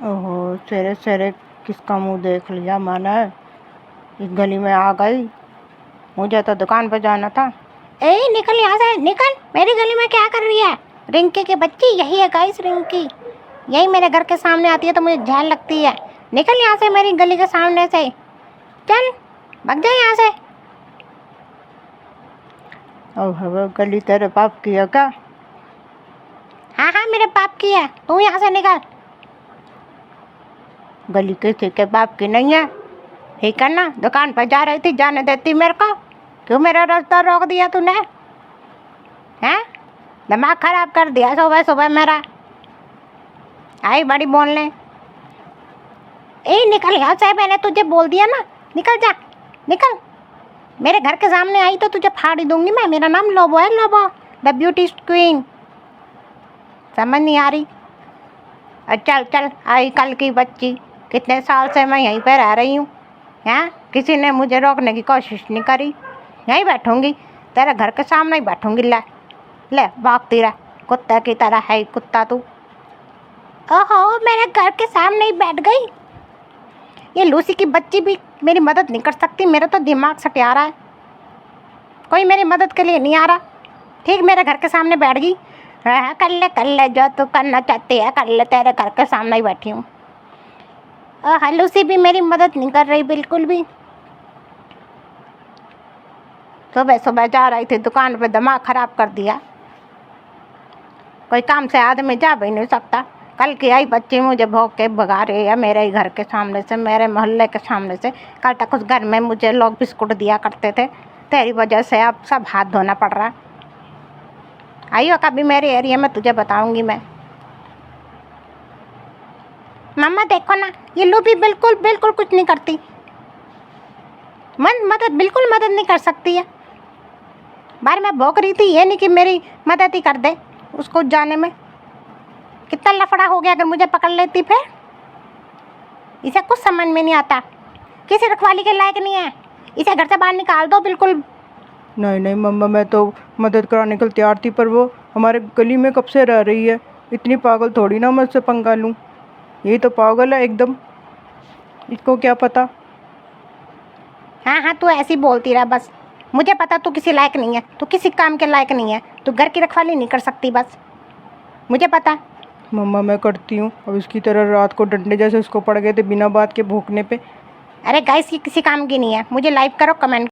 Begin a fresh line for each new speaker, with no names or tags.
ओहो, सवेरे सवेरे किसका मुंह देख लिया मैंने। इस गली में आ गई, मुझे तो दुकान पे जाना था।
ए निकल यहाँ से, निकल। मेरी गली में क्या कर रही है? रिंकी की बच्ची यही है गाइस, रिंकी यही मेरे घर के सामने आती है तो मुझे झाल लगती है। निकल यहाँ से, मेरी गली के सामने से चल, भाग जा यहाँ से।
ओहो, गली तेरे बाप की है क्या?
हाँ हाँ, मेरे बाप की है, तू यहाँ से निकल।
गली किसी के बाप की नहीं है। ठीक है ना, दुकान पर जा रही थी, जाने देती मेरे को? क्यों मेरा रास्ता रोक दिया तूने? हैं, दिमाग खराब कर दिया सुबह सुबह मेरा। आई बड़ी बोलने। ए निकल यहाँ से, मैंने तुझे बोल दिया ना, निकल जा, निकल। मेरे घर के सामने आई तो तुझे फाड़ी दूंगी मैं। मेरा नाम लोबो है, लोबो द ब्यूटी क्वीन। समझ नहीं आ रही? चल चल, आई कल की बच्ची। कितने साल से मैं यहीं पर रह रही हूँ, हैं? किसी ने मुझे रोकने की कोशिश नहीं करी। यहीं बैठूंगी, तेरे घर के सामने ही बैठूंगी। ले ले, भागती रह, कुत्ते की तरह है कुत्ता तू।
ओहो, मेरे घर के सामने ही बैठ गई। ये लूसी की बच्ची भी मेरी मदद नहीं कर सकती। मेरा तो दिमाग सटिया रहा है, कोई मेरी मदद के लिए नहीं आ रहा। ठीक मेरे घर के सामने बैठ गई। हाँ, कर ले जो तू करना चाहती है, कर ले। तेरे घर के सामने ही बैठी हूँ। हाँ, लूसी भी मेरी मदद नहीं कर रही बिल्कुल भी।
सुबह सुबह जा रही थी दुकान पे, दिमाग खराब कर दिया। कोई काम से आदमी जा भी नहीं सकता। कल की आई बच्ची मुझे भौंक के भगा रही है मेरे ही घर के सामने से, मेरे मोहल्ले के सामने से। कल तक उस घर में मुझे लोग बिस्कुट दिया करते थे, तेरी वजह से अब सब हाथ धोना पड़ रहा है। आइयो कभी मेरे एरिया में, तुझे बताऊंगी मैं।
मम्मा देखो ना, ये लूबी बिल्कुल बिल्कुल कुछ नहीं करती। मदद बिल्कुल मदद नहीं कर सकती है। बार मैं भौंक रही थी, ये नहीं कि मेरी मदद ही कर दे उसको जाने में। कितना लफड़ा हो गया अगर मुझे पकड़ लेती फिर। इसे कुछ समझ में नहीं आता, किसी रखवाली के लायक नहीं है। इसे घर से बाहर निकाल दो बिल्कुल।
नहीं नहीं मम्मा, मैं तो मदद कराने के लिए तैयार थी, पर वो हमारे गली में कब से रह रही है। इतनी पागल थोड़ी ना मैं उससे पंगा लूँ। यही तो पागल है एकदम, इसको क्या पता।
हाँ हाँ, तू ऐसी बोलती रहा बस। मुझे पता तू किसी लायक नहीं है, तू किसी काम के लायक नहीं है। तू घर की रखवाली नहीं कर सकती बस, मुझे पता।
मम्मा मैं करती हूँ। अब इसकी तरह रात को डंडे जैसे उसको पड़ गए थे बिना बात के भूखने पे।
अरे गाइस, ये किसी काम की नहीं है। मुझे लाइक करो, कमेंट